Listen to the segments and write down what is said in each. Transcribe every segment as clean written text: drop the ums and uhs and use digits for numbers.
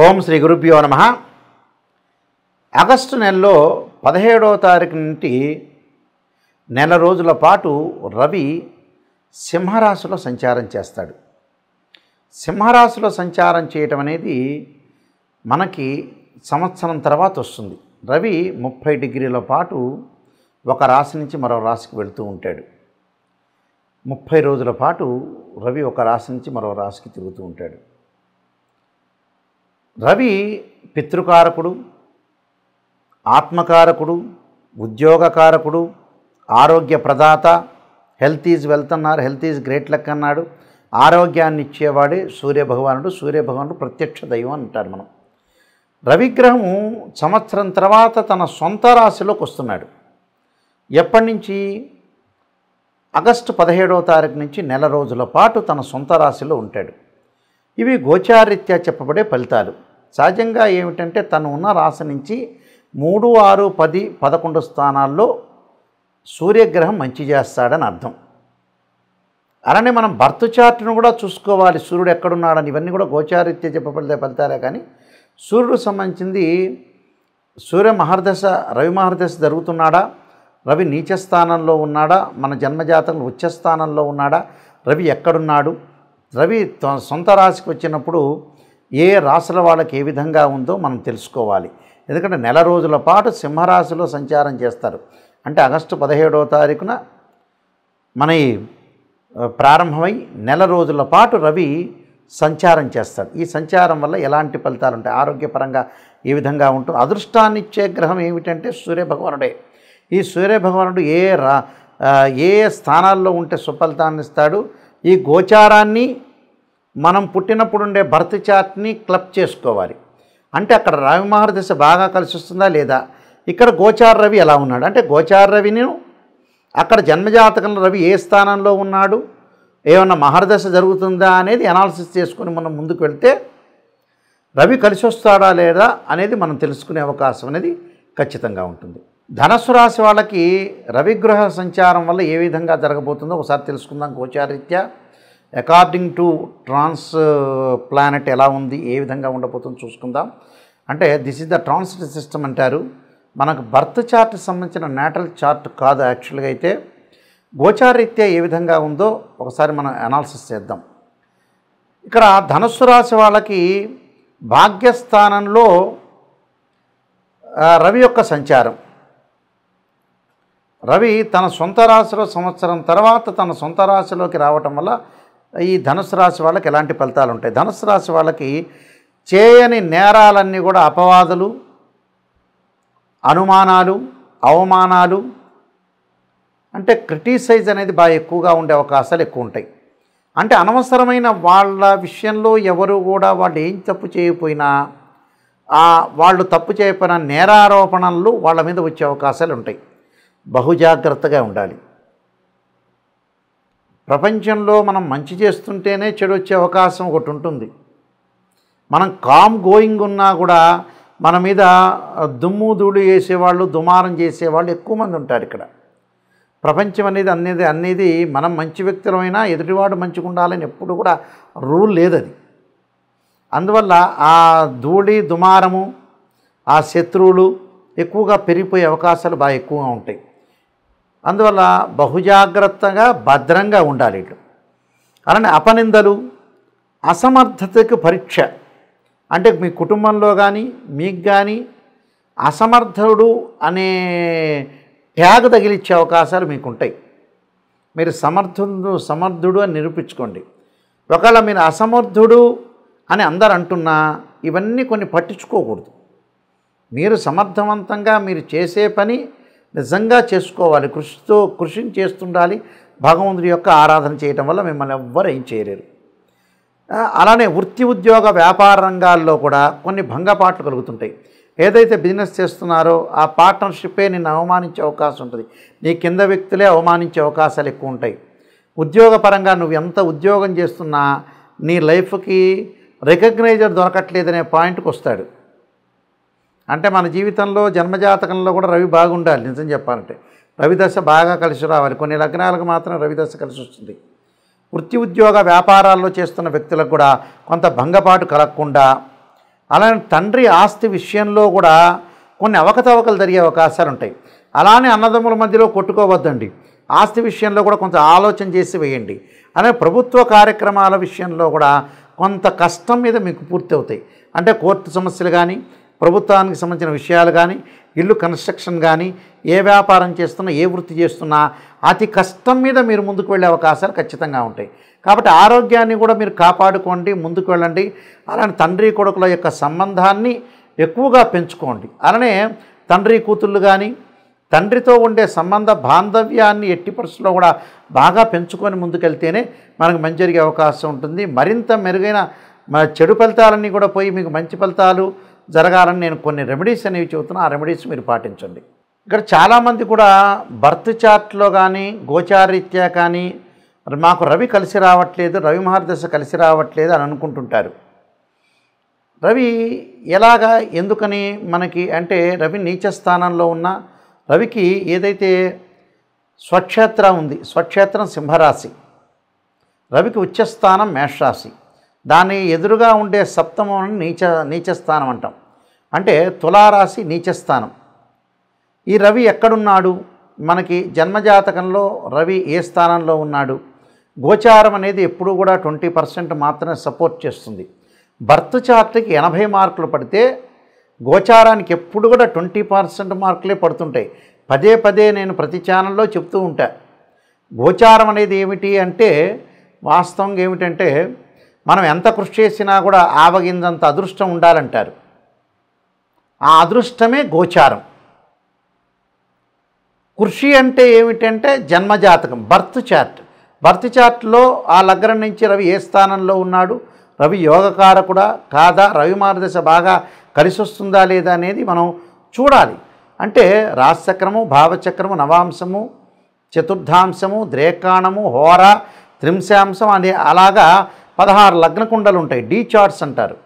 ఓం శ్రీ గురుభ్యో నమః. ఆగస్టు నెలలో 17వ తారీఖు నుండి నెల రోజుల పాటు రవి సింహరాశిలో సంచారం చేస్తాడు. సింహరాశిలో సంచారం చేయటం అనేది మనకి సంవత్సరం తర్వాత వస్తుంది. రవి 30 డిగ్రీల పాటు ఒక రాశి నుంచి మరో రాశికి వెళుతూ ఉంటాడు. 30 రోజుల పాటు రవి ఒక రాశి నుంచి మరో రాశికి తిరుగుతూ ఉంటాడు. రవి పితృకారకుడు, ఆత్మకారకుడు, ఉద్యోగకారకుడు, ఆరోగ్య ప్రదాత. హెల్త్ ఈజ్ వెల్త్ అన్నారు, హెల్త్ ఈజ్ గ్రేట్ లక్ అన్నాడు. ఆరోగ్యాన్ని ఇచ్చేవాడే సూర్యభగవానుడు. సూర్యభగవానుడు ప్రత్యక్ష దైవం అంటారు మనం. రవిగ్రహము సంవత్సరం తర్వాత తన సొంత రాశిలోకి వస్తున్నాడు. ఎప్పటి నుంచి? ఆగస్టు 17వ తారీఖు నుంచి నెల రోజుల పాటు తన సొంత రాశిలో ఉంటాడు. ఇవి గోచారీత్యా చెప్పబడే ఫలితాలు. సహజంగా ఏమిటంటే తను ఉన్న రాశి నుంచి 3, 6, 10, 11 స్థానాల్లో సూర్యగ్రహం మంచి చేస్తాడని అర్థం. అలానే మనం బర్త్ చార్ట్ను కూడా చూసుకోవాలి. సూర్యుడు ఎక్కడున్నాడని. ఇవన్నీ కూడా గోచారీత్యా చెప్పబడే ఫలితాలే. కానీ సూర్యుడు సంబంధించింది సూర్య మహర్దశ, రవి మహర్దశ జరుగుతున్నాడా, రవి నీచ స్థానంలో ఉన్నాడా, మన జన్మజాతకంలో ఉచ్చ స్థానంలో ఉన్నాడా, రవి ఎక్కడున్నాడు, రవి సొంత రాశికి వచ్చినప్పుడు ఏ రాశుల వాళ్ళకి ఏ విధంగా ఉందో మనం తెలుసుకోవాలి. ఎందుకంటే నెల రోజుల పాటు సింహరాశిలో సంచారం చేస్తారు. అంటే ఆగస్టు 17వ తారీఖున మన ప్రారంభమై నెల రోజుల పాటు రవి సంచారం చేస్తాడు. ఈ సంచారం వల్ల ఎలాంటి ఫలితాలు ఉంటాయి, ఆరోగ్యపరంగా ఏ విధంగా ఉంటుంది? అదృష్టాన్ని ఇచ్చే గ్రహం ఏమిటంటే సూర్యభగవానుడే. ఈ సూర్యభగవానుడు ఏ స్థానాల్లో ఉంటే సుఫలితాన్ని ఇస్తాడు? ఈ గోచారాన్ని మనం పుట్టినప్పుడు ఉండే బర్త్ చార్ట్ని క్లబ్ చేసుకోవాలి. అంటే అక్కడ రవి మహర్దశ బాగా కలిసి వస్తుందా లేదా, ఇక్కడ గోచార రవి ఎలా ఉన్నాడు అంటే గోచార రవిని అక్కడ జన్మజాతకంలో రవి ఏ స్థానంలో ఉన్నాడు, ఏమన్నా మహర్దశ జరుగుతుందా అనేది అనాలిసిస్ చేసుకుని మనం ముందుకు వెళ్తే రవి కలిసి వస్తాడా లేదా అనేది మనం తెలుసుకునే అవకాశం అనేది ఖచ్చితంగా ఉంటుంది. ధనస్సు రాశి వాళ్ళకి రవిగ్రహ సంచారం వల్ల ఏ విధంగా జరగబోతుందో ఒకసారి తెలుసుకుందాం. గోచారీత్యా అకార్డింగ్ టు ట్రాన్స్ ప్లానెట్ ఎలా ఉంది, ఏ విధంగా ఉండబోతుందో చూసుకుందాం. అంటే this is the transit system అంటారు. మనకు బర్త్ చార్ట్ సంబంధించిన నేటల్ చార్ట్ కాదు యాక్చువల్గా. అయితే గోచారీత్యా ఏ విధంగా ఉందో ఒకసారి మనం అనాలిసిస్ చేద్దాం. ఇక్కడ ధనుస్సు రాశి వాళ్ళకి భాగ్యస్థానంలో రవి యొక్క సంచారం. రవి తన సొంత రాశిలో సంవత్సరం తర్వాత తన సొంత రాశిలోకి రావటం వల్ల ఈ ధనుసు రాశి వాళ్ళకి ఎలాంటి ఫలితాలు ఉంటాయి? ధనుసు రాశి వాళ్ళకి చేయని నేరాలన్నీ కూడా అపవాదులు, అనుమానాలు, అవమానాలు, అంటే క్రిటిసైజ్ అనేది బాగా ఎక్కువగా ఉండే అవకాశాలు ఎక్కువ ఉంటాయి. అంటే అనవసరమైన వాళ్ళ విషయంలో ఎవరు కూడా వాళ్ళు ఏం తప్పు చేయకపోయినా వాళ్ళు తప్పు చేయకపోయినా నేరారోపణలు వాళ్ళ మీద వచ్చే అవకాశాలు ఉంటాయి. బహుజాగ్రత్తగా ఉండాలి. ప్రపంచంలో మనం మంచి చేస్తుంటేనే చెడు వచ్చే అవకాశం ఒకటి ఉంటుంది. మనం కామ్ గోయింగ్ ఉన్నా కూడా మన మీద దుమ్ము ధూళి వేసేవాళ్ళు, దుమారం చేసేవాళ్ళు ఎక్కువ మంది ఉంటారు ఇక్కడ. ప్రపంచం అనేది మనం మంచి వ్యక్తులమైనా ఎదుటివాడు మంచిగా ఉండాలని ఎప్పుడు కూడా రూల్ లేదు అది. అందువల్ల ఆ ధూళి దుమారము, ఆ శత్రువులు ఎక్కువగా పెరిగిపోయే అవకాశాలు బాగా ఎక్కువగా ఉంటాయి. అందువల్ల బహుజాగ్రత్తగా భద్రంగా ఉండాలి. ఇటు అలానే అపనిందలు, అసమర్థతకు పరీక్ష. అంటే మీ కుటుంబంలో కానీ మీకు కానీ అసమర్థుడు అనే ట్యాగ్ తగిలిచ్చే అవకాశాలు మీకు ఉంటాయి. మీరు సమర్థుడు అని నిరూపించుకోండి. ఒకవేళ మీరు అసమర్థుడు అని అందరు అంటున్నా ఇవన్నీ కొన్ని పట్టించుకోకూడదు. మీరు సమర్థవంతంగా మీరు చేసే పని నిజంగా చేసుకోవాలి. కృషిని చేస్తుండాలి. భగవంతుడి యొక్క ఆరాధన చేయటం వల్ల మిమ్మల్ని ఎవ్వరు ఏం చేయలేరు. అలానే వృత్తి, ఉద్యోగ, వ్యాపార రంగాల్లో కూడా కొన్ని భంగపాట్లు కలుగుతుంటాయి. ఏదైతే బిజినెస్ చేస్తున్నారో ఆ పార్ట్నర్షిప్పే నిన్ను అవమానించే అవకాశం ఉంటుంది. నీ కింద వ్యక్తులే అవమానించే అవకాశాలు ఎక్కువ ఉంటాయి. ఉద్యోగపరంగా నువ్వు ఎంత ఉద్యోగం చేస్తున్నా నీ లైఫ్కి రికగ్నైజర్ దొరకట్లేదనే పాయింట్కి వస్తాడు. అంటే మన జీవితంలో జన్మజాతకంలో కూడా రవి బాగుండాలి. నిజం చెప్పాలంటే రవిదశ బాగా కలిసి రావాలి. కొన్ని లగ్నాలకు మాత్రం రవిదశ కలిసి వస్తుంది. వృత్తి, ఉద్యోగ, వ్యాపారాల్లో చేస్తున్న వ్యక్తులకు కూడా కొంత భంగపాటు కలగకుండా అలానే తండ్రి ఆస్తి విషయంలో కూడా కొన్ని అవకతవకలు జరిగే అవకాశాలు ఉంటాయి. అలానే అన్నదమ్ముల మధ్యలో కొట్టుకోవద్దండి. ఆస్తి విషయంలో కూడా కొంత ఆలోచన చేసి వేయండి. అలానే ప్రభుత్వ కార్యక్రమాల విషయంలో కూడా కొంత కష్టం మీద మీకు పూర్తి అవుతాయి. అంటే కోర్టు సమస్యలు కానీ, ప్రభుత్వానికి సంబంధించిన విషయాలు కానీ, ఇల్లు కన్స్ట్రక్షన్ కానీ, ఏ వ్యాపారం చేస్తున్నా, ఏ వృత్తి చేస్తున్నా అతి కష్టం మీద మీరు ముందుకు వెళ్ళే అవకాశాలు ఖచ్చితంగా ఉంటాయి. కాబట్టి ఆరోగ్యాన్ని కూడా మీరు కాపాడుకోండి, ముందుకు వెళ్ళండి. అలానే తండ్రి కొడుకుల యొక్క సంబంధాన్ని ఎక్కువగా పెంచుకోండి. అలానే తండ్రి కూతుళ్ళు కానీ, తండ్రితో ఉండే సంబంధ బాంధవ్యాన్ని ఎట్టి పరిస్థితుల్లో కూడా బాగా పెంచుకొని ముందుకెళ్తేనే మనకు మంచి జరిగే అవకాశం ఉంటుంది. మరింత మెరుగైన చెడు ఫలితాలన్నీ కూడా పోయి మీకు మంచి ఫలితాలు జరగాలని నేను కొన్ని రెమెడీస్ అనేవి చెబుతున్నా. ఆ రెమెడీస్ మీరు పాటించండి. ఇక్కడ చాలామంది కూడా బర్త్ చార్ట్లో కానీ, గోచారీత్యా కానీ మాకు రవి కలిసి రావట్లేదు, రవి మహర్దశ కలిసి రావట్లేదు అని అనుకుంటుంటారు. రవి ఎలాగా, ఎందుకని మనకి అంటే రవి నీచ స్థానంలో ఉన్న రవికి ఏదైతే స్వక్షేత్రం ఉంది, స్వక్షేత్రం సింహరాశి, రవికి ఉచ్చస్థానం మేషరాశి, దాని ఎదురుగా ఉండే సప్తమం నీచస్థానం అంటాం. అంటే తులారాశి నీచస్థానం. ఈ రవి ఎక్కడున్నాడు, మనకి జన్మజాతకంలో రవి ఏ స్థానంలో ఉన్నాడు, గోచారం అనేది ఎప్పుడు కూడా 20% మాత్రమే సపోర్ట్ చేస్తుంది. బర్త్ చార్ట్కి 80 మార్కులు పడితే గోచారానికి ఎప్పుడు కూడా 20% మార్కులే పడుతుంటాయి. పదే పదే నేను ప్రతి ఛానల్లో చెప్తూ ఉంటా. గోచారం అనేది ఏమిటి అంటే, వాస్తవంగా ఏమిటంటే మనం ఎంత కృషి చేసినా కూడా ఆవగిందంత అదృష్టం ఉండాలంటారు. ఆ అదృష్టమే గోచారం. కృషి అంటే ఏమిటంటే జన్మజాతకం, బర్త్ చార్ట్. బర్త్ చార్ట్లో ఆ లగ్నం నుంచి రవి ఏ స్థానంలో ఉన్నాడు, రవి యోగకారకుడా కాదా, రవి మార్గదశ బాగా కలిసి వస్తుందా లేదా అనేది మనం చూడాలి. అంటే రాశిచక్రము, భావచక్రము, నవాంశము, చతుర్థాంశము, ద్రేకాణము, హోర, త్రింశాంశం అనే అలాగా 16 లగ్న కుండలు ఉంటాయి. డీ చార్ట్స్ అంటారు.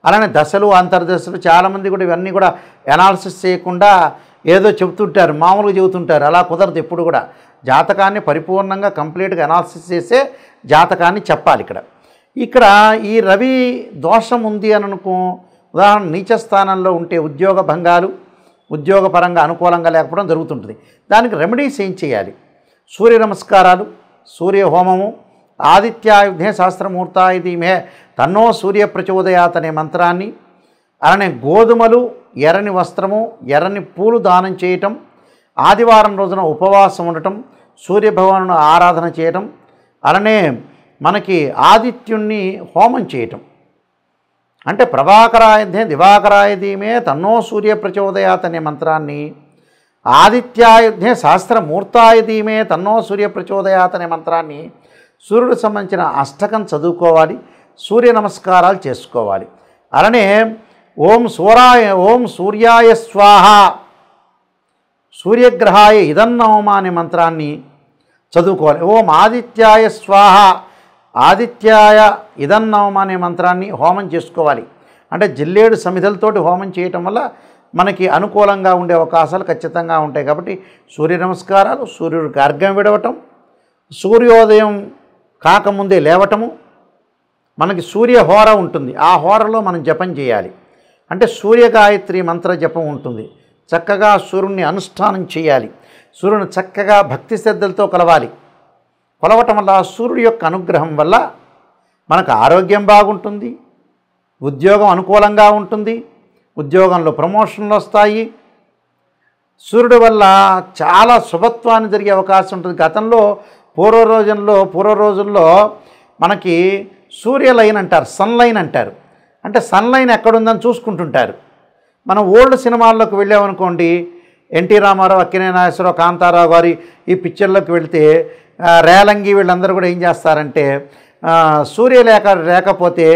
అలానే దశలు, అంతర్దశలు, చాలామంది కూడా ఇవన్నీ కూడా అనాలిసిస్ చేయకుండా ఏదో చెబుతుంటారు, మామూలుగా చెబుతుంటారు. అలా కుదరదు. ఎప్పుడు కూడా జాతకాన్ని పరిపూర్ణంగా కంప్లీట్గా అనాలిసిస్ చేసే జాతకాన్ని చెప్పాలి. ఇక్కడ ఈ రవి దోషం ఉంది అని అనుకో, ఉదాహరణ నీచ స్థానంలో ఉంటే ఉద్యోగ భంగాలు, ఉద్యోగపరంగా అనుకూలంగా లేకపోవడం జరుగుతుంటుంది. దానికి రెమెడీస్ ఏం చేయాలి? సూర్య నమస్కారాలు, సూర్య హోమము, ఆదిత్యాయుధే సహస్రమూర్తాయ ధీమహి తన్నో సూర్య ప్రచోదయాత్ అనే మంత్రాన్ని, అలానే గోధుమలు, ఎర్రని వస్త్రము, ఎర్రని పూలు దానం చేయటం, ఆదివారం రోజున ఉపవాసం ఉండటం, సూర్యభగవాను ఆరాధన చేయటం, అలానే మనకి ఆదిత్యుణ్ణి హోమం చేయటం. అంటే ప్రభాకరాయుధే దివాకరాయ ధీమే తన్నో సూర్య ప్రచోదయాత్ అనే మంత్రాన్ని, ఆదిత్యాయుధే సహస్రమూర్తాయ ధీమే తన్నో సూర్య ప్రచోదయాత్ అనే మంత్రాన్ని సూర్యుడికి సంబంధించిన అష్టకం చదువుకోవాలి. సూర్య నమస్కారాలు చేసుకోవాలి. అలానే ఓం సూర్యాయ స్వాహ, సూర్యగ్రహాయ ఇదన్నవమ అనే మంత్రాన్ని చదువుకోవాలి. ఓం ఆదిత్యాయ స్వాహ, ఆదిత్యాయ ఇదన్నవమ అనే మంత్రాన్ని హోమం చేసుకోవాలి. అంటే జిల్లేడు సమిధలతోటి హోమం చేయటం వల్ల మనకి అనుకూలంగా ఉండే అవకాశాలు ఖచ్చితంగా ఉంటాయి. కాబట్టి సూర్య నమస్కారాలు, సూర్యుడికి అర్ఘ్యం విడవటం, సూర్యోదయం కాకముందే లేవటము, మనకి సూర్య హోర ఉంటుంది, ఆ హోరలో మనం జపం చేయాలి. అంటే సూర్యగాయత్రి మంత్ర జపం ఉంటుంది. చక్కగా సూర్యుడిని అనుష్ఠానం చేయాలి. సూర్యుని చక్కగా భక్తి శ్రద్ధలతో కొలవటం వల్ల సూర్యుడి యొక్క అనుగ్రహం వల్ల మనకు ఆరోగ్యం బాగుంటుంది, ఉద్యోగం అనుకూలంగా ఉంటుంది, ఉద్యోగంలో ప్రమోషన్లు వస్తాయి. సూర్యుడి వల్ల చాలా శుభత్వాన్ని జరిగే అవకాశం ఉంటుంది. గతంలో పూర్వ రోజుల్లో మనకి సూర్యలైన్ అంటారు, సన్లైన్ అంటారు. అంటే సన్లైన్ ఎక్కడుందని చూసుకుంటుంటారు. మనం ఓల్డ్ సినిమాల్లోకి వెళ్ళామనుకోండి, ఎన్టీ రామారావు, అక్కినేని నాగేశ్వరరావు, కాంతారావు గారి ఈ పిక్చర్లోకి వెళితే రేలంగి వీళ్ళందరూ కూడా ఏం చేస్తారంటే సూర్యరేఖ లేకపోతే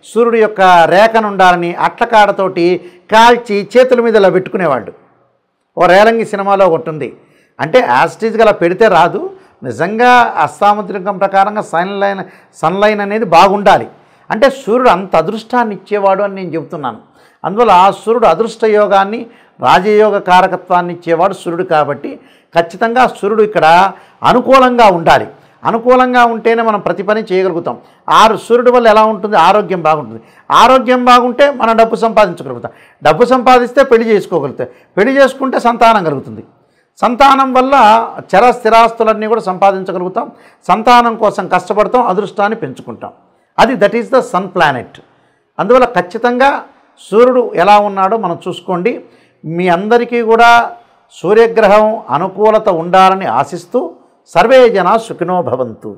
సూర్యుడి యొక్క రేఖను ఉండాలని అట్లకాడతోటి కాల్చి చేతుల మీద ఇలా పెట్టుకునేవాళ్ళు. ఓ రేలంగి సినిమాలో ఒకటి ఉంది. అంటే యాస్టీజ్గా అలా పెడితే రాదు, నిజంగా అస్తాముద్రికం ప్రకారంగా సన్లైన్ అనేది బాగుండాలి. అంటే సూర్యుడు అంత అదృష్టాన్ని ఇచ్చేవాడు అని నేను చెబుతున్నాను. అందువల్ల ఆ సూర్యుడు అదృష్ట యోగాన్ని, రాజయోగ కారకత్వాన్ని ఇచ్చేవాడు సూర్యుడు. కాబట్టి ఖచ్చితంగా సూర్యుడు ఇక్కడ అనుకూలంగా ఉండాలి. అనుకూలంగా ఉంటేనే మనం ప్రతి పని చేయగలుగుతాం. సూర్యుడి వల్ల ఎలా ఉంటుంది? ఆరోగ్యం బాగుంటుంది. ఆరోగ్యం బాగుంటే మనం డబ్బు సంపాదించగలుగుతాం. డబ్బు సంపాదిస్తే పెళ్లి చేసుకోగలుగుతాం. పెళ్లి చేసుకుంటే సంతానం కలుగుతుంది. సంతానం వల్ల స్థిరాస్తులన్నీ కూడా సంపాదించగలుగుతాం. సంతానం కోసం కష్టపడతాం, అదృష్టాన్ని పెంచుకుంటాం. That is the sun planet. అందువల్ల ఖచ్చితంగా సూర్యుడు ఎలా ఉన్నాడో మనం చూసుకోండి. మీ అందరికీ కూడా సూర్యగ్రహం అనుకూలత ఉండాలని ఆశిస్తూ సర్వే జనా సుఖినో భవంతు.